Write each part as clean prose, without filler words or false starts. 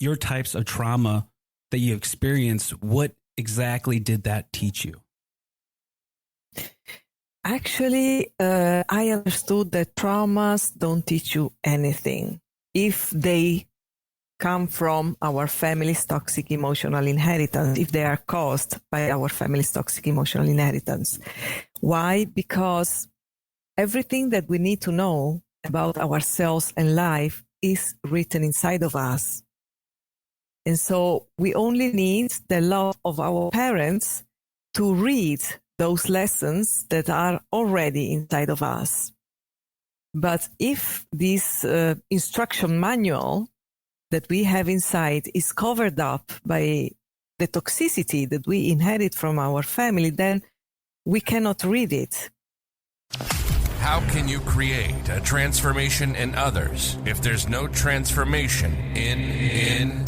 your types of trauma that you experienced, what exactly did that teach you? Actually, I understood that traumas don't teach you anything if they come from our family's toxic emotional inheritance, if they are caused by our family's toxic emotional inheritance. Why? Because everything that we need to know about ourselves and life is written inside of us. And so we only need the love of our parents to read those lessons that are already inside of us. But if this instruction manual that we have inside is covered up by the toxicity that we inherit from our family, then we cannot read it. How can you create a transformation in others if there's no transformation in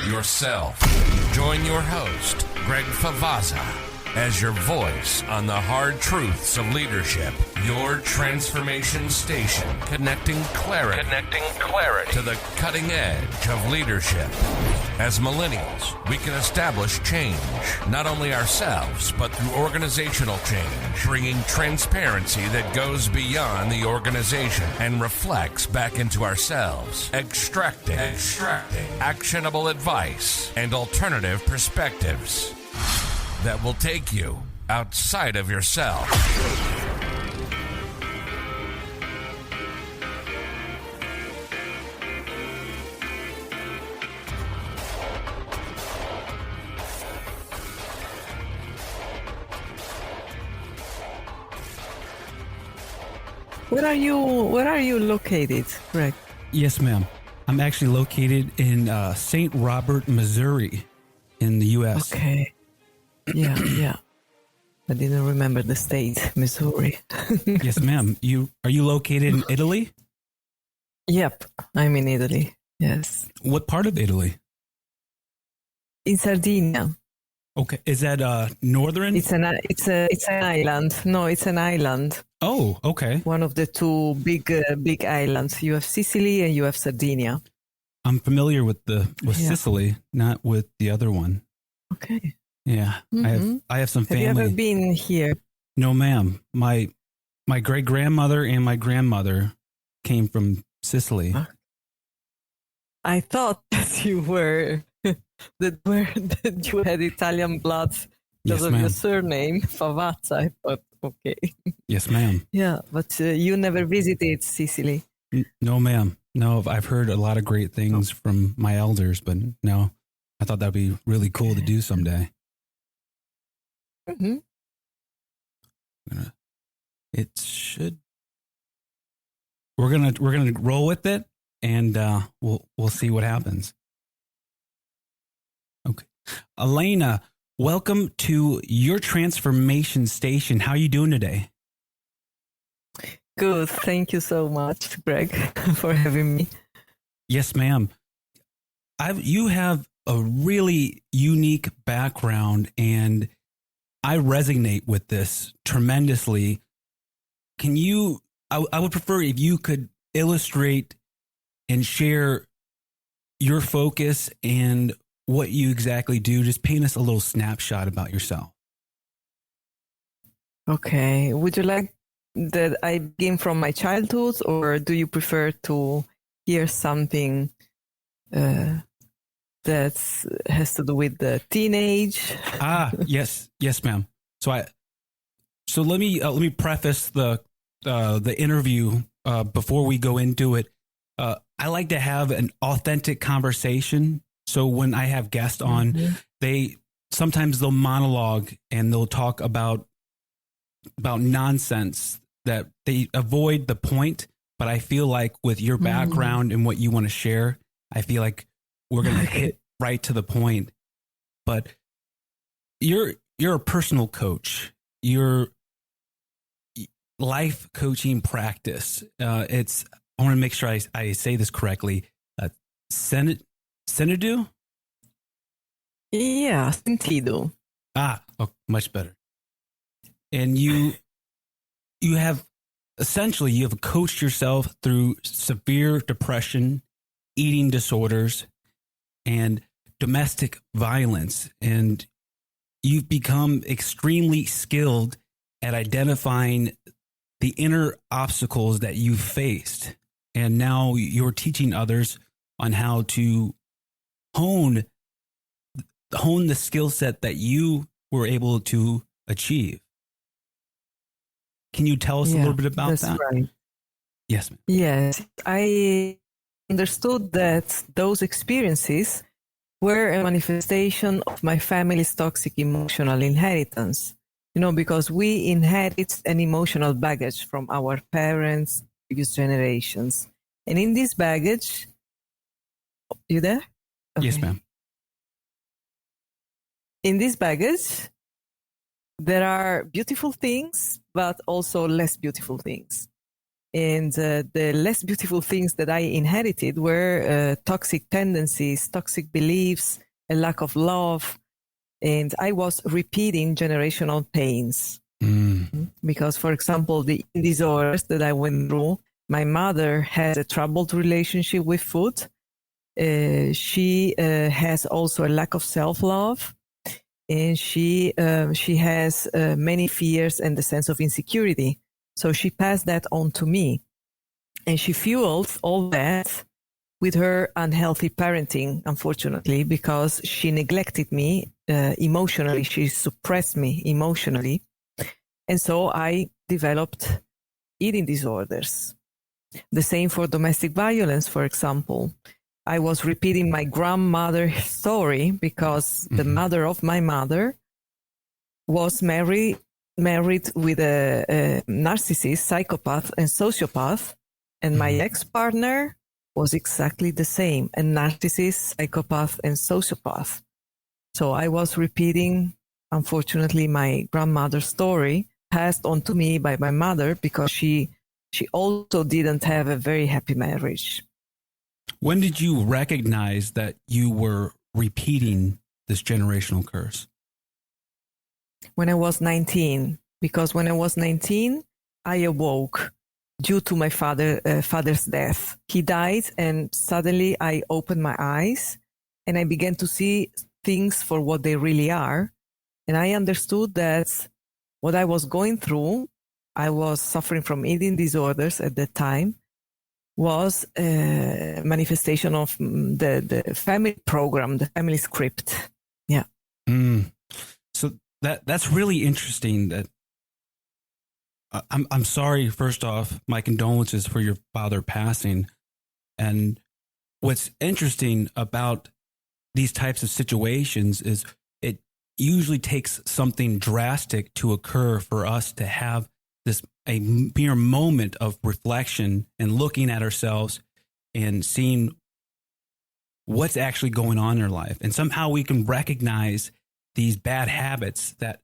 yourself? Join your host, Greg Favazza, as your voice on the hard truths of leadership. Your transformation station, connecting clarity to the cutting edge of leadership. As millennials, we can establish change, not only ourselves, but through organizational change, bringing transparency that goes beyond the organization and reflects back into ourselves, extracting actionable advice and alternative perspectives that will take you outside of yourself. Where are you located, Greg? Yes, ma'am. I'm actually located in St. Robert, Missouri, in the U.S. Okay. Yeah. I didn't remember the state, Missouri. Yes, ma'am. Are you located in Italy? Yep, I'm in Italy. Yes. What part of Italy? In Sardinia. Okay. Is that northern? It's an island. No, it's an island. Oh, okay. One of the two big islands. You have Sicily and you have Sardinia. I'm familiar with Sicily, not with the other one. Okay. Yeah, Mm-hmm. I have some family. Have you ever been here? No, ma'am. My great grandmother and my grandmother came from Sicily. I thought that you were that you had Italian blood because of your surname, Favazza. I thought, okay. Yes, ma'am. Yeah, but you never visited Sicily. No, ma'am. No, I've heard a lot of great things from my elders, but no, I thought that'd be really cool to do someday. Mm-hmm. We're gonna roll with it, and we'll see what happens. Okay, Elena, welcome to your transformation station. How are you doing today? Good. Thank you so much, Greg, for having me. Yes, ma'am. You have a really unique background, and I resonate with this tremendously. I would prefer if you could illustrate and share your focus and what you exactly do. Just paint us a little snapshot about yourself. Okay. Would you like that I begin from my childhood, or do you prefer to hear something that has to do with the teenage? Yes, ma'am. So let me preface the interview before we go into it. I like to have an authentic conversation. So when I have guests on, sometimes they'll monologue and they'll talk about nonsense that they avoid the point. But I feel like with your background and what you want to share, I feel like we're going to hit right to the point. But you're a personal coach. Your life coaching practice. I want to make sure I say this correctly. Sentido? Yeah, sentido. Much better. And you have coached yourself through severe depression, eating disorders, and domestic violence. And you've become extremely skilled at identifying the inner obstacles that you've faced. And now you're teaching others on how to hone the skill set that you were able to achieve. Can you tell us a little bit about that? Right. Yes, ma'am. Yes, I understood that those experiences were a manifestation of my family's toxic emotional inheritance. Because we inherit an emotional baggage from our parents, previous generations. And in this baggage, you there? Okay. Yes, ma'am. In this baggage, there are beautiful things, but also less beautiful things. And the less beautiful things that I inherited were toxic tendencies, toxic beliefs, a lack of love. And I was repeating generational pains. Because, for example, the disorders that I went through, my mother had a troubled relationship with food. She has also a lack of self-love. And she has many fears and the sense of insecurity. So she passed that on to me. And she fueled all that with her unhealthy parenting, unfortunately, because she neglected me emotionally. She suppressed me emotionally. And so I developed eating disorders. The same for domestic violence, for example. I was repeating my grandmother's story because the mother of my mother was married with a narcissist, psychopath, and sociopath. And my ex-partner was exactly the same, a narcissist, psychopath, and sociopath. So I was repeating, unfortunately, my grandmother's story passed on to me by my mother because she also didn't have a very happy marriage. When did you recognize that you were repeating this generational curse? When I was 19, because when I was 19, I awoke due to my father's death. He died, and suddenly I opened my eyes and I began to see things for what they really are. And I understood that what I was going through, I was suffering from eating disorders at that time, was a manifestation of the family program, the family script. Yeah. So that's really interesting. That I'm sorry. First off, my condolences for your father passing. And what's interesting about these types of situations is it usually takes something drastic to occur for us to have a mere moment of reflection and looking at ourselves and seeing what's actually going on in our life. And somehow we can recognize these bad habits that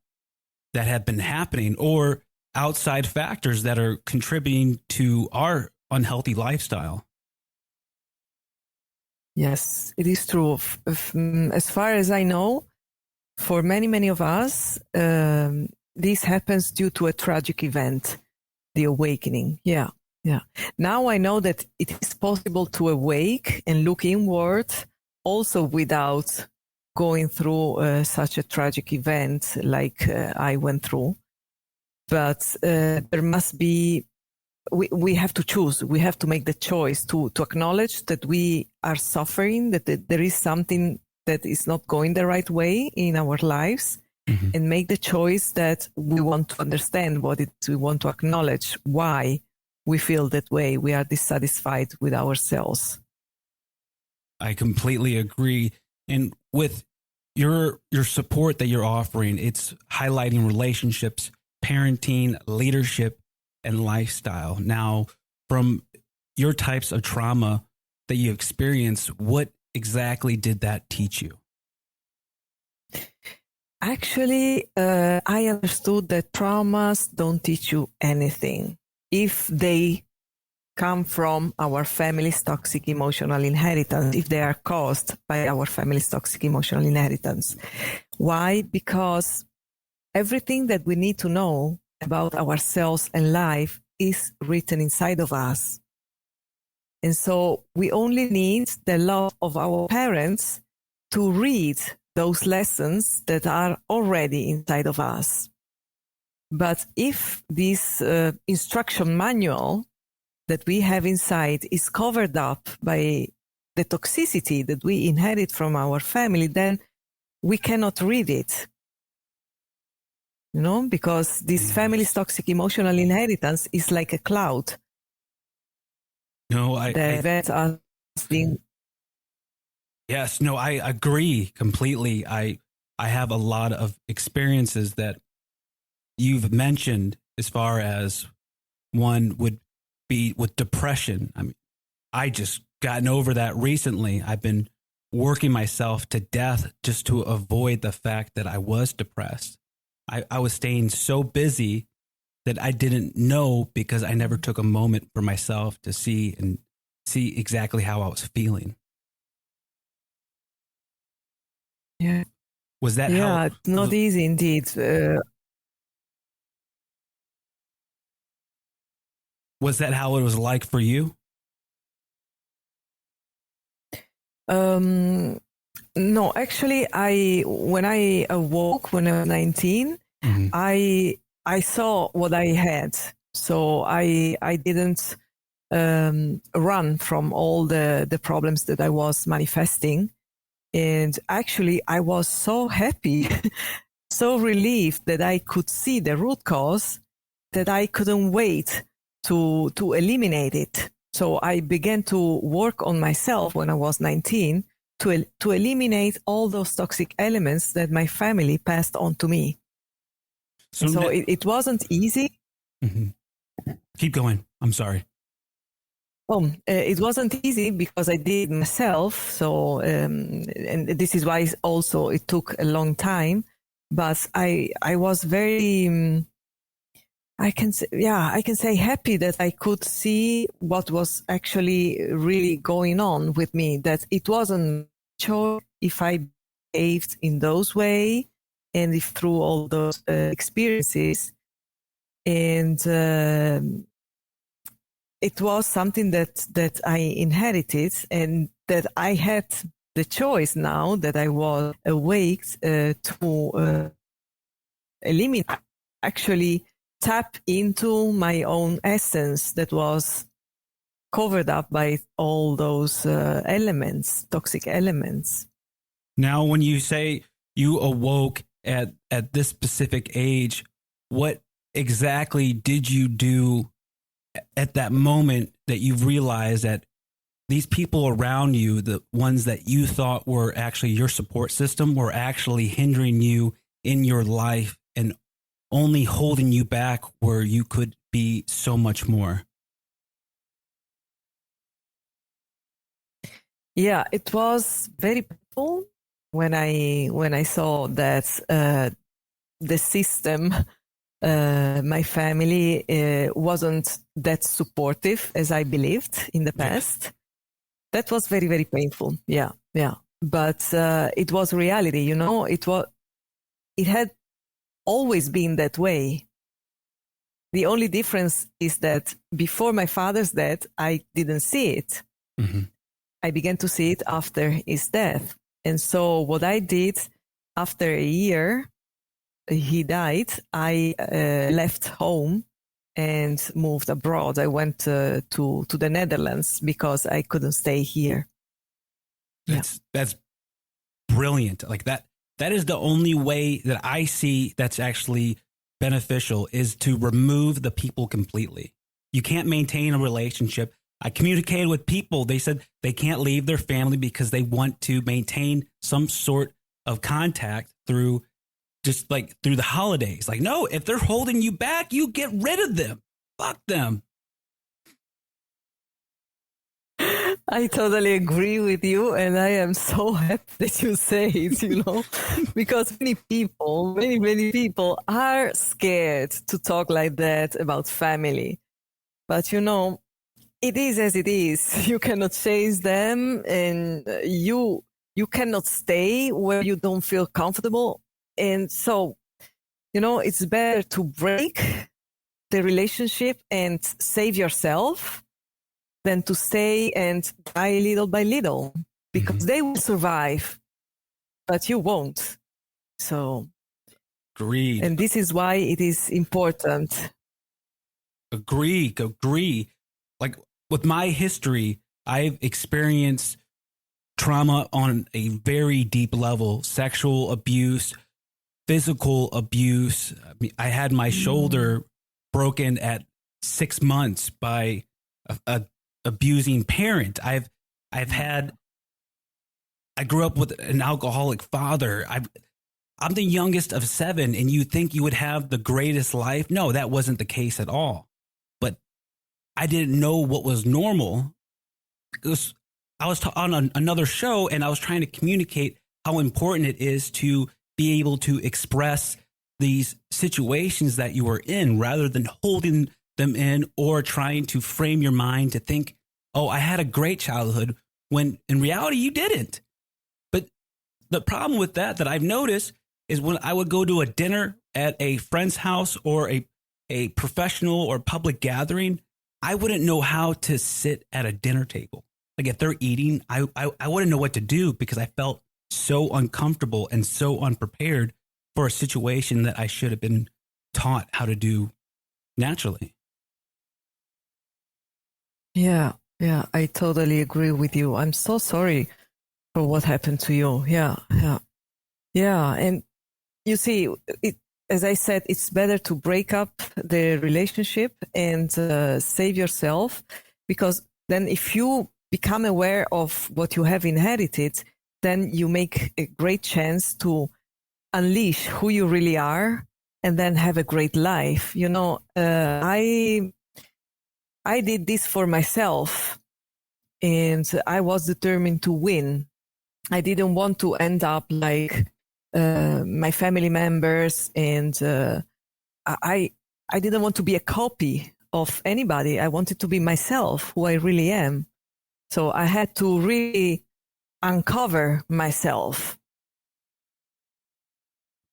have been happening, or outside factors that are contributing to our unhealthy lifestyle. Yes, it is true. As far as I know, for many, many of us, this happens due to a tragic event, the awakening. Yeah. Now I know that it is possible to awake and look inward also without going through such a tragic event like I went through. But there must be, we have to choose. We have to make the choice to acknowledge that we are suffering, that there is something that is not going the right way in our lives. And make the choice that we want to understand what it is. We want to acknowledge why we feel that way. We are dissatisfied with ourselves. I completely agree. And with your support that you're offering, it's highlighting relationships, parenting, leadership, and lifestyle. Now, from your types of trauma that you experience, what exactly did that teach you? Actually, I understood that traumas don't teach you anything if they come from our family's toxic emotional inheritance, if they are caused by our family's toxic emotional inheritance. Why? Because everything that we need to know about ourselves and life is written inside of us. And so we only need the love of our parents to read those lessons that are already inside of us. But if this instruction manual that we have inside is covered up by the toxicity that we inherit from our family, then we cannot read it. You know, because this family's toxic emotional inheritance is like a cloud. No, I agree completely. I have a lot of experiences that you've mentioned as far as one would be with depression. I mean, I just gotten over that recently. I've been working myself to death just to avoid the fact that I was depressed. I was staying so busy that I didn't know because I never took a moment for myself to see exactly how I was feeling. Yeah. Was that it's not easy indeed. Was that how it was like for you? No, actually, when I awoke when I was 19, Mm-hmm. I saw what I had. So I didn't run from all the problems that I was manifesting. And actually, I was so happy, so relieved that I could see the root cause that I couldn't wait to eliminate it. So I began to work on myself when I was 19 to eliminate all those toxic elements that my family passed on to me. So it wasn't easy. Mm-hmm. Keep going. I'm sorry. It wasn't easy because I did myself. So, and this is why also it took a long time. But I was very, I can say happy that I could see what was actually really going on with me. That it wasn't sure if I behaved in those way and if through all those experiences, and it was something that I inherited, and that I had the choice now that I was awake to eliminate, actually tap into my own essence that was covered up by all those elements, toxic elements. Now, when you say you awoke at this specific age, what exactly did you do at that moment that you've realized that these people around you, the ones that you thought were actually your support system, were actually hindering you in your life and only holding you back where you could be so much more? Yeah, it was very painful when I saw that the system, my family wasn't that supportive as I believed in the past. That was very, very painful. Yeah. But it was reality, you know. It had always been that way. The only difference is that before my father's death, I didn't see it. Mm-hmm. I began to see it after his death. And so what I did after a year, he died, I left home and moved abroad. I went to the Netherlands because I couldn't stay here. That's brilliant. Like that is the only way that I see that's actually beneficial, is to remove the people completely. You can't maintain a relationship. I communicated with people. They said they can't leave their family because they want to maintain some sort of contact through the holidays. Like, no, if they're holding you back, you get rid of them. Fuck them. I totally agree with you, and I am so happy that you say it, you know, because many people are scared to talk like that about family. But, you know, it is as it is. You cannot chase them, and you cannot stay where you don't feel comfortable. And so, you know, it's better to break the relationship and save yourself than to stay and die little by little, because they will survive. but you won't. So, Agreed. and this is why it is important. Agree. Like with my history, I've experienced trauma on a very deep level, sexual abuse, physical abuse. I mean, I had my shoulder broken at 6 months by a abusing parent. I grew up with an alcoholic father. I'm the youngest of 7, and you think you would have the greatest life. No, that wasn't the case at all. But I didn't know what was normal. I was on another show, and I was trying to communicate how important it is to be able to express these situations that you are in rather than holding them in or trying to frame your mind to think, oh, I had a great childhood, when in reality you didn't. But the problem with that I've noticed is when I would go to a dinner at a friend's house or a professional or public gathering, I wouldn't know how to sit at a dinner table. Like if they're eating, I wouldn't know what to do because I felt so uncomfortable and so unprepared for a situation that I should have been taught how to do naturally. Yeah, I totally agree with you. I'm so sorry for what happened to you. Yeah. And you see, as I said, it's better to break up the relationship and save yourself, because then if you become aware of what you have inherited, then you make a great chance to unleash who you really are and then have a great life. You know, I did this for myself, and I was determined to win. I didn't want to end up like my family members, and I didn't want to be a copy of anybody. I wanted to be myself, who I really am. So I had to really uncover myself.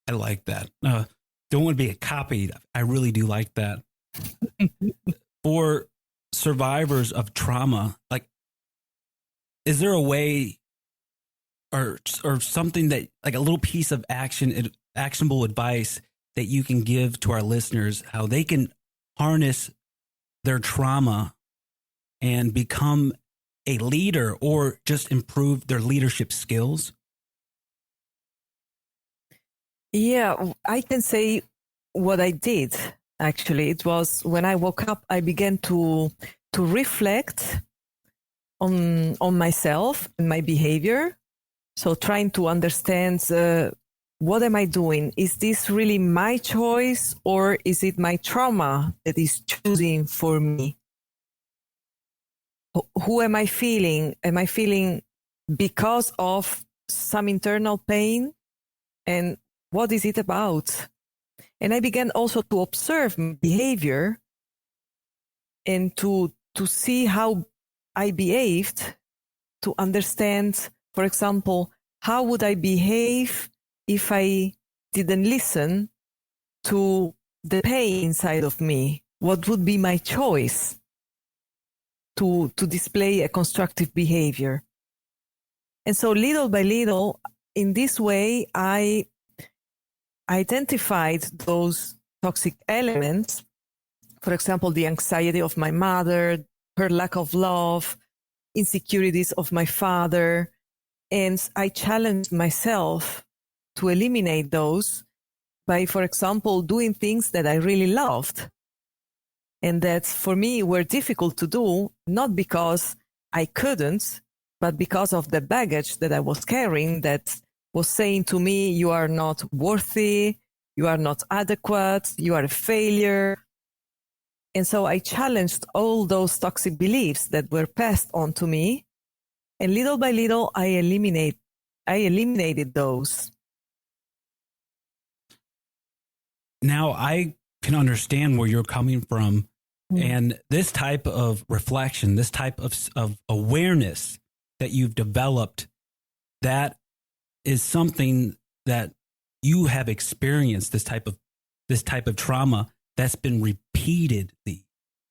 I like that. Don't want to be a copy. I really do like that. For survivors of trauma, like, is there a way or something that, like a little piece of actionable advice that you can give to our listeners, how they can harness their trauma and become a leader or just improve their leadership skills? Yeah, I can say what I did. Actually, it was when I woke up, I began to reflect on myself and my behavior. So trying to understand, what am I doing? Is this really my choice, or is it my trauma that is choosing for me? Who am I feeling? Am I feeling because of some internal pain? And what is it about? And I began also to observe my behavior and to see how I behaved, to understand, for example, how would I behave if I didn't listen to the pain inside of me? What would be my choice to display a constructive behavior? And so little by little, in this way, I identified those toxic elements. For example, the anxiety of my mother, her lack of love, insecurities of my father. And I challenged myself to eliminate those by, for example, doing things that I really loved and that for me were difficult to do, not because I couldn't, but because of the baggage that I was carrying that was saying to me, you are not worthy, you are not adequate, you are a failure. And so I challenged all those toxic beliefs that were passed on to me. And little by little, I eliminated those. Now I can understand where you're coming from. And this type of reflection, this type of awareness that you've developed, that is something that you have experienced, this type of trauma that's been repeatedly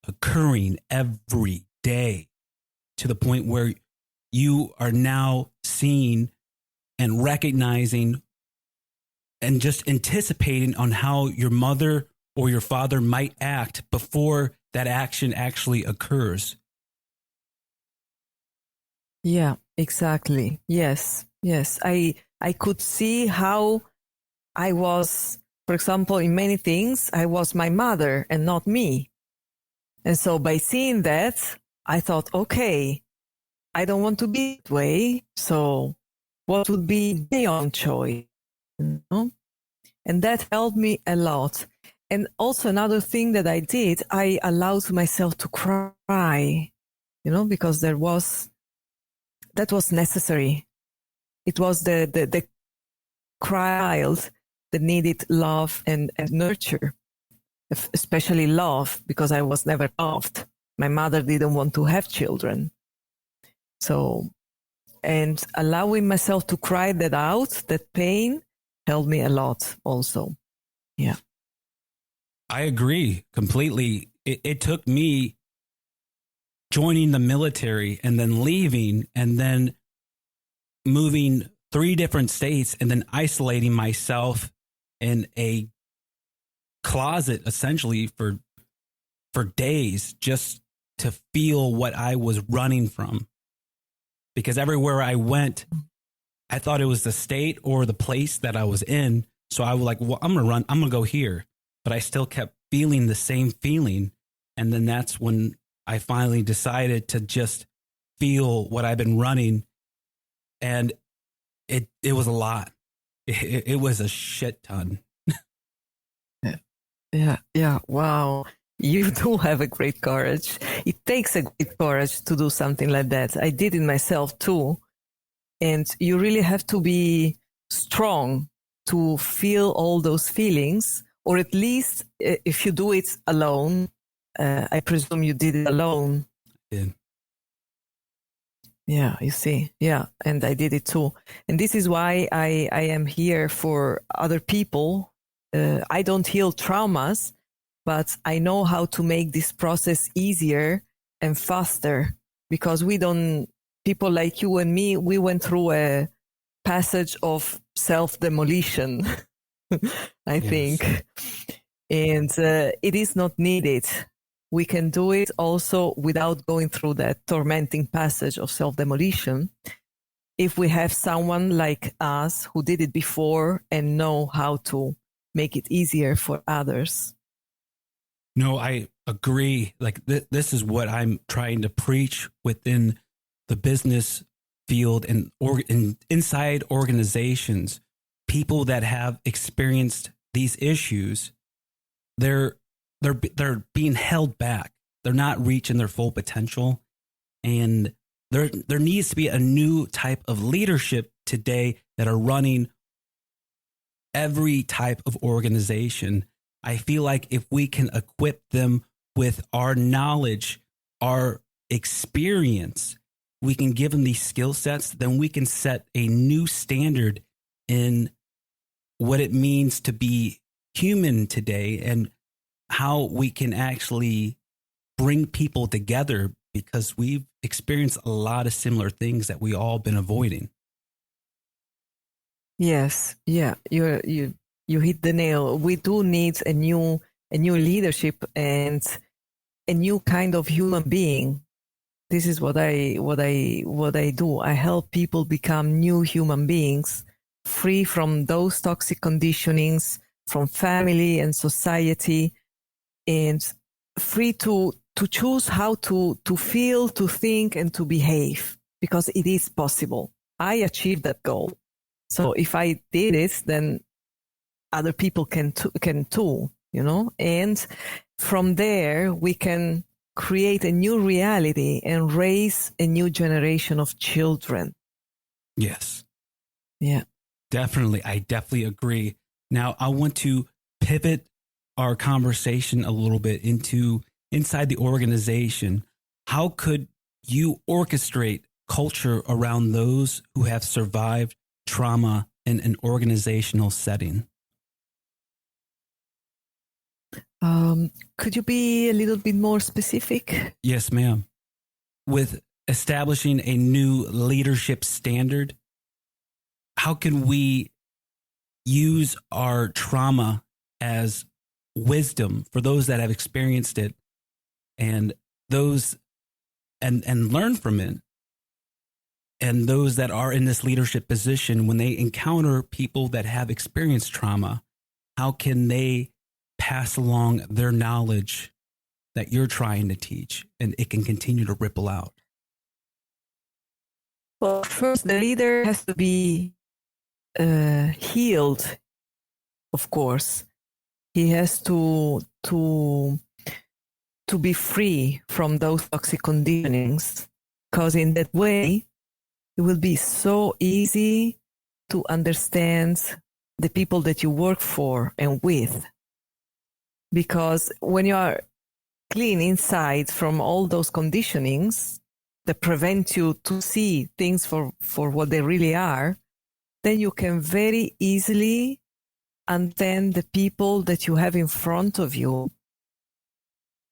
occurring every day to the point where you are now seeing and recognizing and just anticipating on how your mother or your father might act before that action actually occurs. Yeah, exactly. Yes. Yes. I could see how I was, for example, in many things, I was my mother and not me. And so by seeing that, I thought, okay, I don't want to be that way. So what would be my own choice? You know? And that helped me a lot. And also another thing that I did, I allowed myself to cry, because that was necessary. It was the child that needed love and nurture, especially love, because I was never loved. My mother didn't want to have children. So, and allowing myself to cry that out, that pain, helped me a lot also. Yeah. I agree completely. It took me joining the military and then leaving and then moving 3 different states and then isolating myself in a closet essentially for days just to feel what I was running from. Because everywhere I went, I thought it was the state or the place that I was in. So I was like, well, I'm going to go here. But I still kept feeling the same feeling. And then that's when I finally decided to just feel what I've been running. And it was a lot. It was a shit ton. Yeah. Wow. You do have a great courage. It takes a great courage to do something like that. I did it myself too. And you really have to be strong to feel all those feelings, or at least if you do it alone, I presume you did it alone. Yeah. Yeah, you see. Yeah, and I did it too. And this is why I am here for other people. I don't heal traumas, but I know how to make this process easier and faster, because people like you and me, we went through a passage of self-demolition, I think. And it is not needed. We can do it also without going through that tormenting passage of self-demolition if we have someone like us who did it before and know how to make it easier for others. No, I agree. Like this is what I'm trying to preach within the business field and inside organizations. People that have experienced these issues, they're being held back. They're not reaching their full potential, and there needs to be a new type of leadership today that are running every type of organization. I feel like if we can equip them with our knowledge, our experience, we can give them these skill sets, then we can set a new standard in what it means to be human today and how we can actually bring people together, because we've experienced a lot of similar things that we all been avoiding. Yes. Yeah. You hit the nail. We do need a new leadership and a new kind of human being. This is what I do. I help people become new human beings, free from those toxic conditionings from family and society, and free to choose how to feel, to think, and to behave, because it is possible. I achieved that goal. So if I did it, then other people can too, and from there we can create a new reality and raise a new generation of children. Yes. Yeah. Definitely. I definitely agree. Now I want to pivot our conversation a little bit into inside the organization. How could you orchestrate culture around those who have survived trauma in an organizational setting? Could you be a little bit more specific? Yes, ma'am. With establishing a new leadership standard, how can we use our trauma as wisdom for those that have experienced it, and those and learn from it, and those that are in this leadership position, when they encounter people that have experienced trauma, how can they pass along their knowledge that you're trying to teach, and it can continue to ripple out? Well, first, the leader has to be healed, of course. He has to be free from those toxic conditionings, because in that way, it will be so easy to understand the people that you work for and with. Because when you are clean inside from all those conditionings that prevent you to see things for what they really are, then you can very easily understand the people that you have in front of you,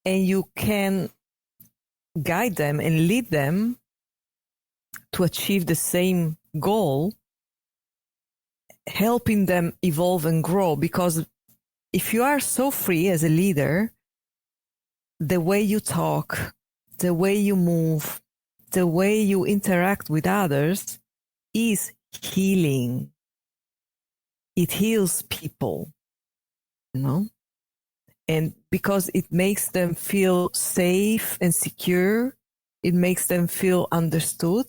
and you can guide them and lead them to achieve the same goal, helping them evolve and grow. Because if you are so free as a leader, the way you talk, the way you move, the way you interact with others is healing. It heals people, you know? And because it makes them feel safe and secure, it makes them feel understood.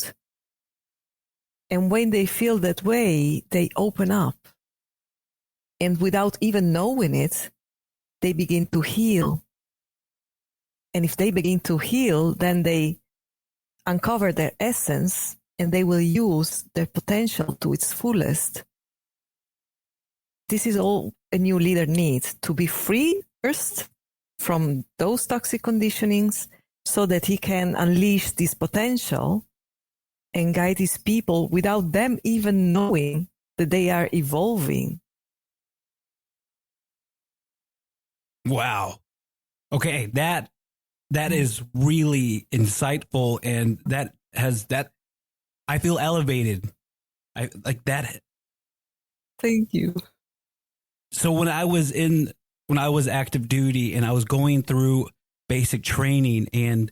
And when they feel that way, they open up. And without even knowing it, they begin to heal. And if they begin to heal, then they uncover their essence, and they will use their potential to its fullest. This is all a new leader needs, to be free first from those toxic conditionings so that he can unleash this potential and guide his people without them even knowing that they are evolving. Wow. Okay, that is really insightful, and that I feel elevated. I like that. Thank you. So when I was active duty and I was going through basic training, and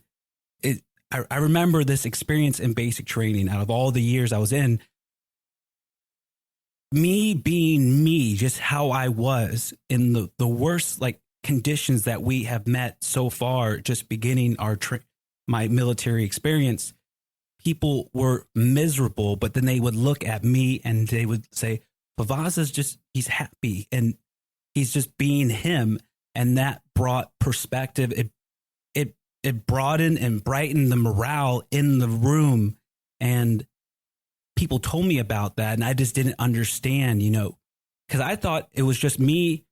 I remember this experience in basic training. Out of all the years I was in, me being me, just how I was in the worst conditions that we have met so far, just beginning my military experience, people were miserable, but then they would look at me and they would say, Favazza's he's happy and he's just being him. And that brought perspective. It broadened and brightened the morale in the room. And people told me about that. And I just didn't understand, because I thought it was just me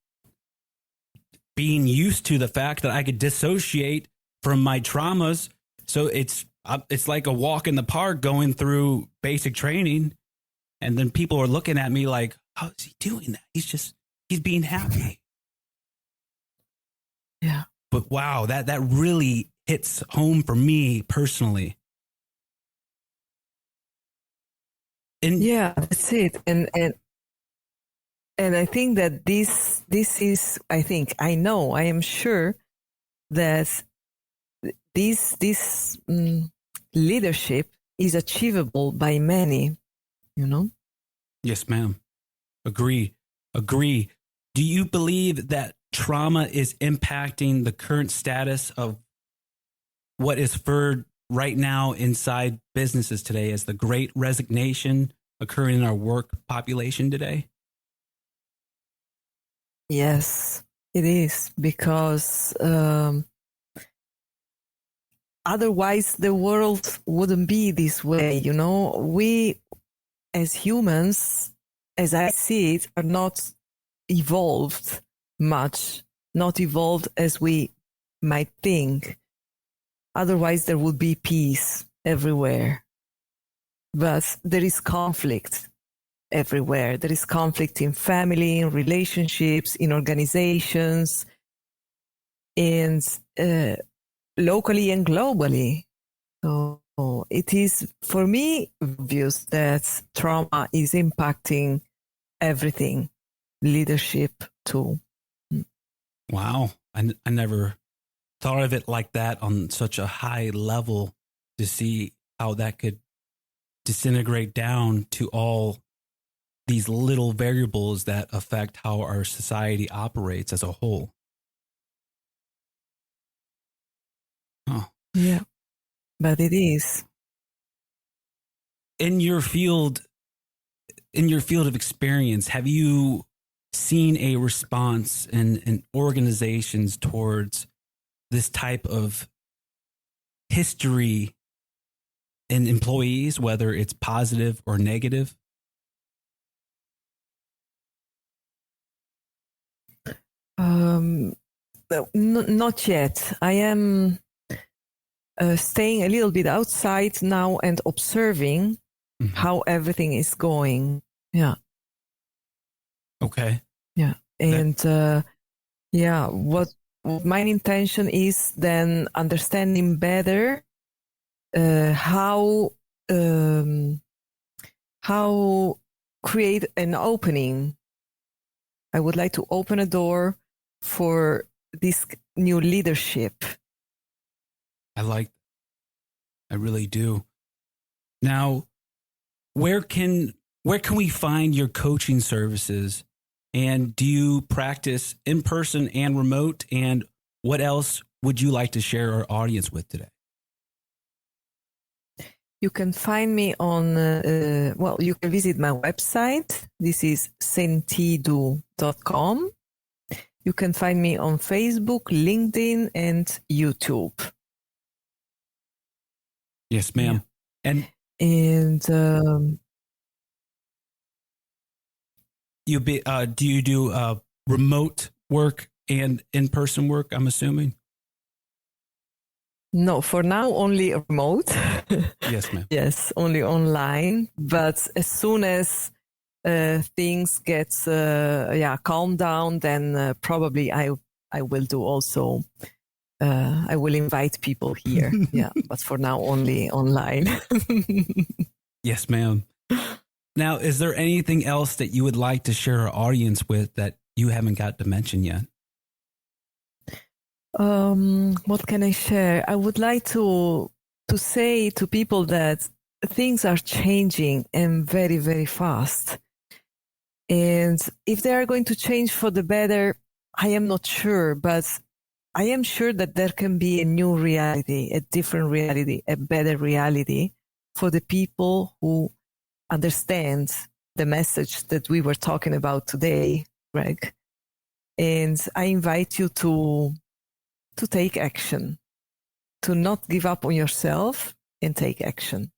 being used to the fact that I could dissociate from my traumas. So it's like a walk in the park going through basic training. And then people are looking at me like, how is he doing that? He's being happy. Yeah. But wow, that really hits home for me personally. And yeah, that's it. And I think that this is, I am sure that this leadership is achievable by many, Yes, ma'am. Agree. Do you believe that trauma is impacting the current status of what is for right now inside businesses today as the great resignation occurring in our work population today? Yes, it is, because otherwise the world wouldn't be this way. We as humans, as I see it, are not evolved much, not evolved as we might think. Otherwise, there would be peace everywhere. But there is conflict everywhere. There is conflict in family, in relationships, in organizations, and locally and globally. So it is, for me, obvious that trauma is impacting everything, leadership too. Wow. I never thought of it like that on such a high level, to see how that could disintegrate down to all these little variables that affect how our society operates as a whole. Oh. Yeah, but it is. In your field of experience, have you seen a response in organizations towards this type of history in employees, whether it's positive or negative? Not yet. I am staying a little bit outside now and observing how everything is going. Yeah. Okay. Yeah. And what my intention is then understanding better how create an opening. I would like to open a door for this new leadership. I really do. Now, where can we find your coaching services? And do you practice in person and remote? And what else would you like to share our audience with today? You can find me on, you can visit my website. This is sentidu.com. You can find me on Facebook, LinkedIn, and YouTube. Yes, ma'am. Yeah. And do you do remote work and in-person work, I'm assuming? No, for now, only remote. Yes, ma'am. Yes, only online. But as soon as things get calm down, then probably I will do also. I will invite people here. Yeah, but for now, only online. Yes, ma'am. Now, is there anything else that you would like to share our audience with that you haven't got to mention yet? What can I share? I would like to say to people that things are changing and very, very fast. And if they are going to change for the better, I am not sure, but I am sure that there can be a new reality, a different reality, a better reality for the people who understand the message that we were talking about today, Greg. And I invite you to take action, to not give up on yourself and take action.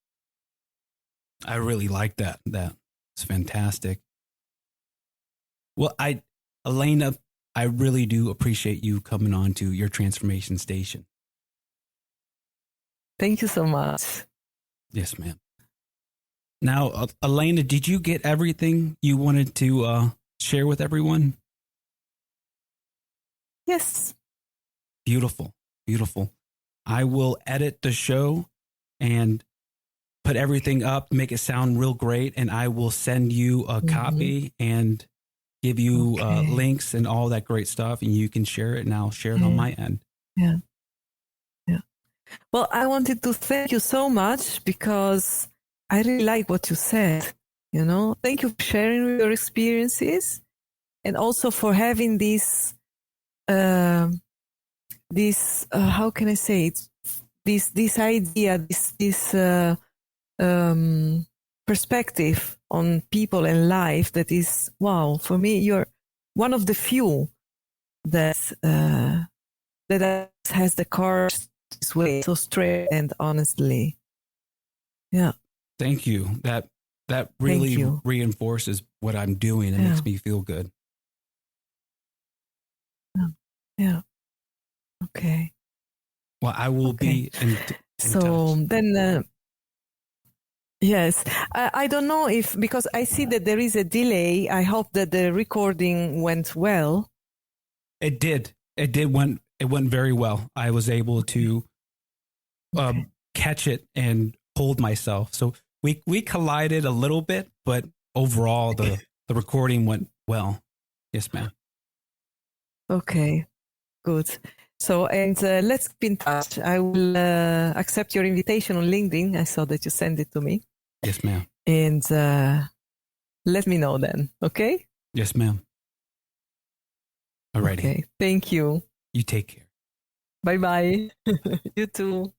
I really like that. That's fantastic. Well, Elena, I really do appreciate you coming on to your transformation station. Thank you so much. Yes, ma'am. Now, Elena, did you get everything you wanted to share with everyone? Yes. Beautiful, beautiful. I will edit the show and put everything up, make it sound real great, and I will send you a copy and give you links and all that great stuff, and you can share it, and I'll share it on my end. Yeah. Yeah. Well, I wanted to thank you so much because I really like what you said. You know, thank you for sharing your experiences and also for having this, how can I say it? This idea, this perspective on people and life that is, wow, for me, you're one of the few that has the courage this way, so straight and honestly. Yeah. Thank you. That really reinforces what I'm doing. It makes me feel good. Yeah. Okay. Well, I will be in so touch. Then, yes, I don't know if, because I see that there is a delay. I hope that the recording went well. It did. It went very well. I was able to catch it and hold myself. So we collided a little bit, but overall the recording went well. Yes, ma'am. Okay, good. So, and let's keep in touch. I will accept your invitation on LinkedIn. I saw that you sent it to me. Yes, ma'am. And let me know then, okay? Yes, ma'am. Alrighty. Okay, thank you. You take care. Bye-bye. You too.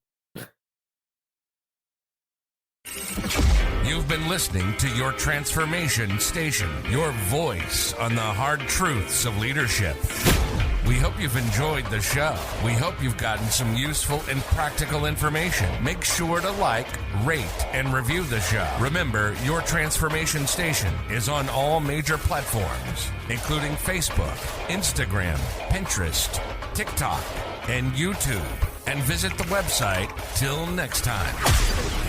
You've been listening to Your Transformation Station, your voice on the hard truths of leadership. We hope you've enjoyed the show. We hope you've gotten some useful and practical information. Make sure to like, rate, and review the show. Remember, Your Transformation Station is on all major platforms, including Facebook, Instagram, Pinterest, TikTok, and YouTube. And visit the website. Till next time.